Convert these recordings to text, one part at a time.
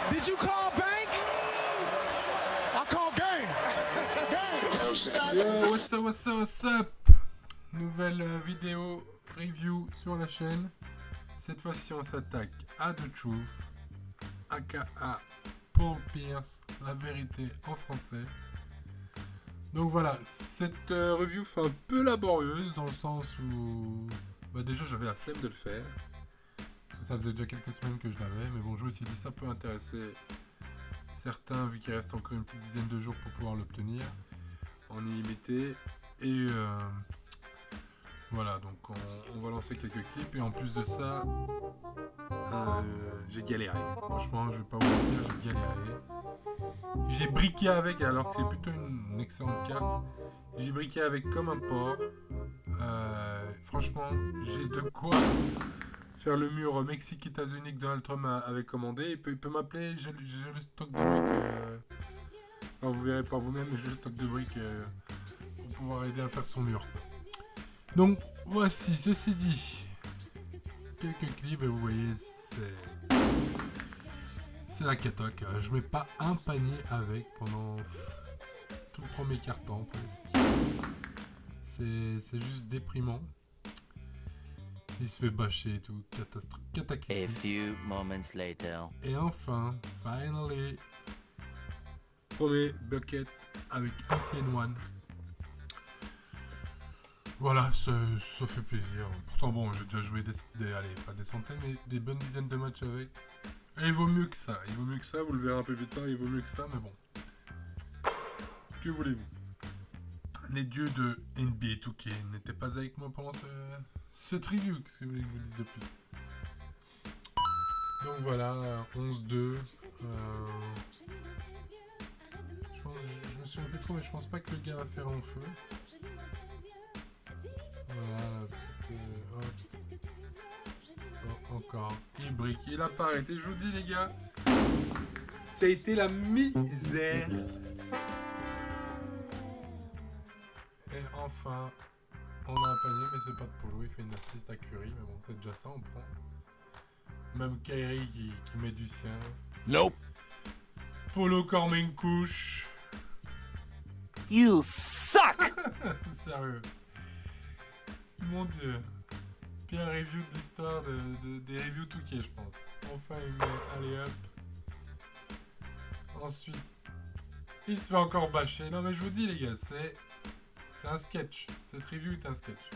Did you call bank? I call gang. Yo, what's up? Nouvelle vidéo review sur la chaîne. Cette fois-ci, on s'attaque à The Truth, aka Paul Pierce, la vérité en français. Donc voilà, cette review fait un peu laborieuse dans le sens où déjà j'avais la flemme de le faire. Parce que ça faisait déjà quelques semaines que je l'avais, mais bon, je me suis dit ça peut intéresser certains vu qu'il reste encore une petite dizaine de jours pour pouvoir l'obtenir en illimité. Et voilà, donc on va lancer quelques clips et en plus de ça, j'ai galéré. Franchement, je vais pas vous mentir, j'ai galéré. J'ai briqué avec, alors que c'est plutôt une excellente carte. J'ai briqué avec comme un porc. Franchement, j'ai de quoi faire le mur Mexique-États-Unis que Donald Trump avait commandé. Il peut m'appeler, j'ai le stock de briques. Enfin, vous verrez par vous-même, mais j'ai le stock de briques pour pouvoir aider à faire son mur. Donc, voici, ceci dit, quelques clips et vous voyez, c'est la catoque. Je mets pas un panier avec pendant tout le premier quart-temps presque. C'est juste déprimant. Il se fait bâcher et tout, cataclysmique. A few moments later. Et enfin, finally, premier bucket avec un TN1. Voilà, ça fait plaisir. Pourtant bon, j'ai déjà joué allez, pas des centaines, mais des bonnes dizaines de matchs avec. Et il vaut mieux que ça, vous le verrez un peu plus tard, il vaut mieux que ça, mais bon. Que voulez-vous? Les dieux de NBA 2K n'étaient pas avec moi pendant cette review, qu'est-ce que vous voulez que je vous dise de plus? Donc voilà, 11-2. Je me souviens plus trop, mais je pense pas que le gars va faire long feu. Voilà, encore. Il brique, il a pas arrêté. Je vous dis, les gars, ça a été la misère. Et enfin, on a un panier, mais c'est pas de Polo. Il fait une assist à Curry, mais bon, c'est déjà ça, on prend. Même Kyrie qui met du sien. Nope. Polo Corming couche. You suck! Sérieux. Mon dieu. Pire review de l'histoire des reviews Touquet, je pense. Enfin, il met allez hop. Ensuite, il se fait encore bâcher. Non, mais je vous dis, les gars, c'est un sketch. Cette review est un sketch.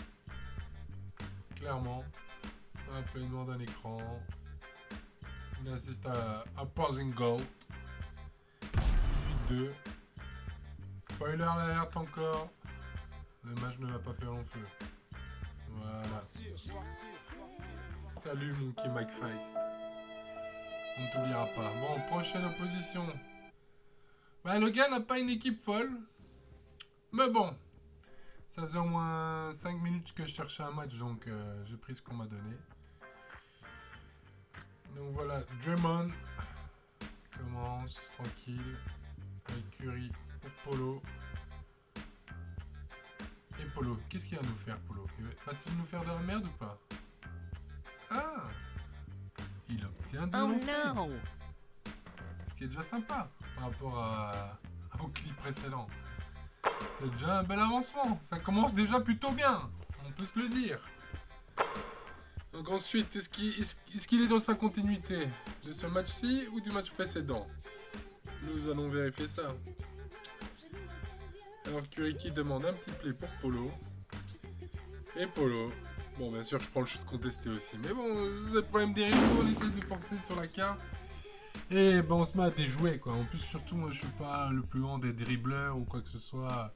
Clairement. Un pleinement d'un écran. Il assiste à Pausing Goal. 18-2. Spoiler alert encore. Le match ne va pas faire long feu. Voilà. Salut Monkey Mike Feist. On ne t'oubliera pas. Bon, prochaine opposition. Le gars n'a pas une équipe folle. Mais bon. Ça faisait au moins 5 minutes que je cherchais un match, donc j'ai pris ce qu'on m'a donné. Donc voilà, Draymond commence tranquille. Avec Curry pour Polo. Et Polo, qu'est-ce qu'il va nous faire, Polo? Va-t-il nous faire de la merde ou pas? Ah, il obtient de lancer. No! Ce qui est déjà sympa par rapport au clip précédent. C'est déjà un bel avancement. Ça commence déjà plutôt bien. On peut se le dire. Donc ensuite, est-ce qu'il est dans sa continuité de ce match-ci ou du match précédent? Nous allons vérifier ça. Alors Curry qui demande un petit play pour Polo. Et Polo. Bon, bien sûr, je prends le shoot contesté aussi. Mais bon, c'est le problème des rivaux. On essaie de forcer sur la carte. Et on se met à déjouer, quoi. En plus, surtout, moi, je suis pas le plus grand des dribbleurs ou quoi que ce soit.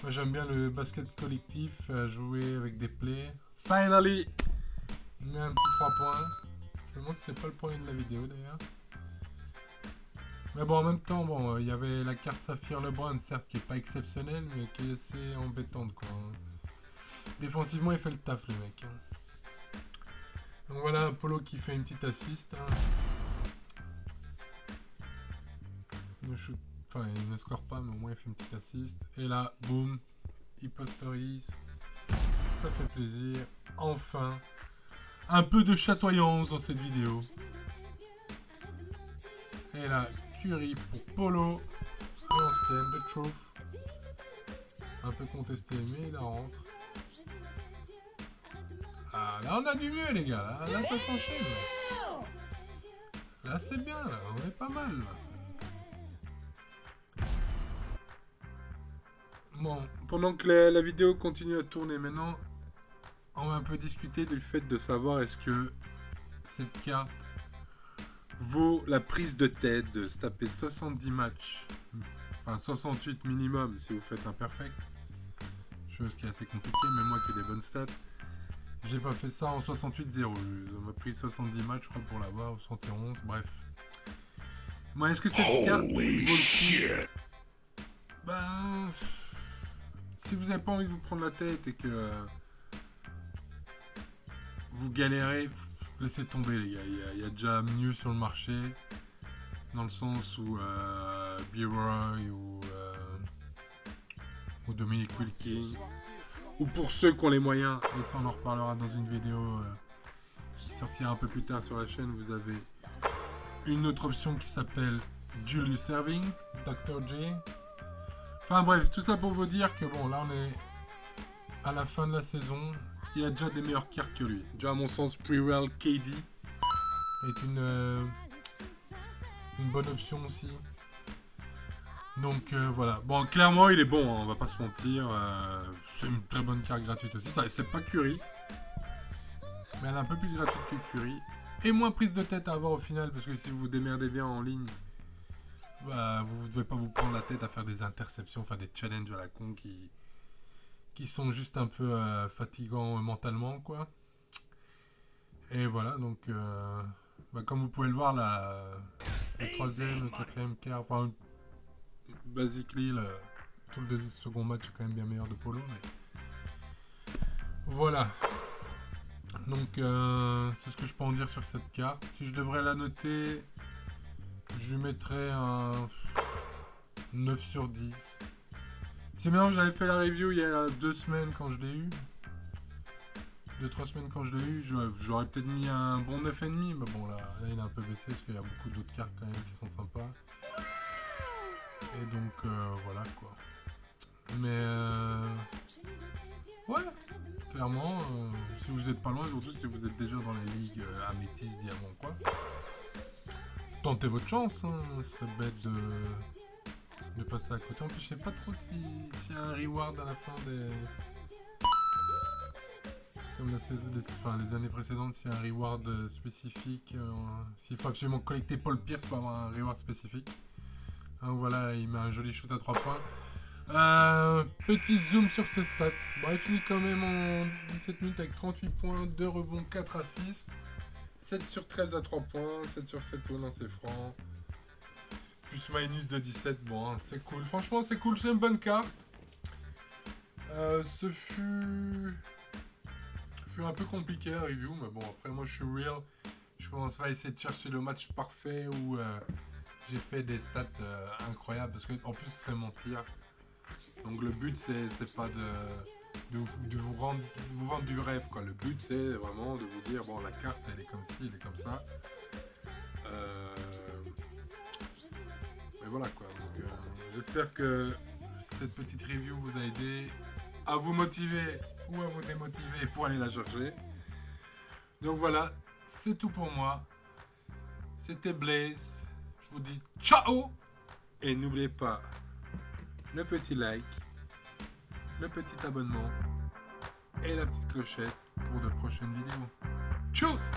Moi, j'aime bien le basket collectif, jouer avec des plays. Finally! Il met un petit 3 points. Je me demande si c'est pas le point de la vidéo, d'ailleurs. Mais bon, en même temps, il y avait la carte Saphir LeBron, certes, qui est pas exceptionnelle, mais qui est assez embêtante, quoi. Défensivement, il fait le taf, le mec. Donc voilà, Polo qui fait une petite assist. Il ne score pas, mais au moins il fait une petite assist. Et là, boum, il posterise. Ça fait plaisir. Enfin, un peu de chatoyance dans cette vidéo. Et là, Curry pour Polo. À l'ancienne de Truth. Un peu contesté, mais il la rentre. Ah, là, on a du mieux, les gars. Là ça s'enchaîne. Là, c'est bien. Là. On est pas mal. Là. Bon, pendant que la vidéo continue à tourner maintenant, on va un peu discuter du fait de savoir est-ce que cette carte vaut la prise de tête de se taper 70 matchs, enfin 68 minimum si vous faites un perfect, chose qui est assez compliquée, mais moi qui ai des bonnes stats, j'ai pas fait ça en 68-0, on m'a pris 70 matchs je crois pour l'avoir, ou 71, bref. Moi, est-ce que cette carte vaut le coup? Ben... Si vous n'avez pas envie de vous prendre la tête et que vous galérez, laissez tomber les gars. Il y a déjà mieux sur le marché, dans le sens où B-Roy ou Dominic Wilkins, ou pour ceux qui ont les moyens, et ça on en reparlera dans une vidéo qui sortira un peu plus tard sur la chaîne, vous avez une autre option qui s'appelle Julius Erving, Dr. J. Enfin bref, tout ça pour vous dire que bon, là on est à la fin de la saison. Il y a déjà des meilleures cartes que lui. Déjà à mon sens, Prewell KD est une bonne option aussi. Donc voilà. Bon, clairement il est bon, hein, on va pas se mentir. C'est une très bonne carte gratuite aussi. C'est pas Curry, mais elle est un peu plus gratuite que Curry. Et moins prise de tête à avoir au final, parce que si vous vous démerdez bien en ligne, bah, vous ne devez pas vous prendre la tête à faire des interceptions, enfin des challenges à la con qui sont juste un peu fatigants mentalement, quoi. Et voilà, donc bah, comme vous pouvez le voir, le troisième, le quatrième quart, enfin, basically, tout le second match est quand même bien meilleur de Polo, mais voilà. Donc c'est ce que je peux en dire sur cette carte. Si je devrais la noter, je lui mettrais un 9 sur 10. Si maintenant j'avais fait la review il y a 2 semaines quand je l'ai eu, 2-3 semaines quand je l'ai eu, j'aurais peut-être mis un bon 9,5, mais bon là il a un peu baissé parce qu'il y a beaucoup d'autres cartes quand même qui sont sympas. Et donc voilà quoi. Mais ouais, clairement, si vous n'êtes pas loin, surtout si vous êtes déjà dans les ligues Améthyste, Diamant quoi, tentez votre chance, hein. Ce serait bête de passer à côté. En plus, je sais pas trop s'il y a un reward à la fin des... Comme la saison, les années précédentes, s'il y a un reward spécifique. S'il faut absolument collecter Paul Pierce pour avoir un reward spécifique. Hein, voilà, il met un joli shoot à 3 points. Petit zoom sur ses stats. Bon, il finit quand même en 17 minutes avec 38 points, 2 rebonds, 4 assists. 7 sur 13 à 3 points, 7 sur 7 au lancer franc. Plus minus de 17, bon, hein, c'est cool. Franchement, c'est cool, c'est une bonne carte. Ce fut un peu compliqué la review, mais bon, après, moi, je suis real. Je commence pas à essayer de chercher le match parfait où j'ai fait des stats incroyables, parce que en plus, ce serait mentir. Donc, le but, c'est pas de vous vendre du rêve, quoi. Le but, c'est vraiment de vous dire, bon, la carte, elle est comme ci, elle est comme ça. Et voilà quoi, donc j'espère que cette petite review vous a aidé à vous motiver ou à vous démotiver pour aller la chercher. Donc voilà, c'est tout pour moi. C'était Blaze. Je vous dis ciao. Et n'oubliez pas le petit like, le petit abonnement et la petite clochette pour de prochaines vidéos. Tchuss!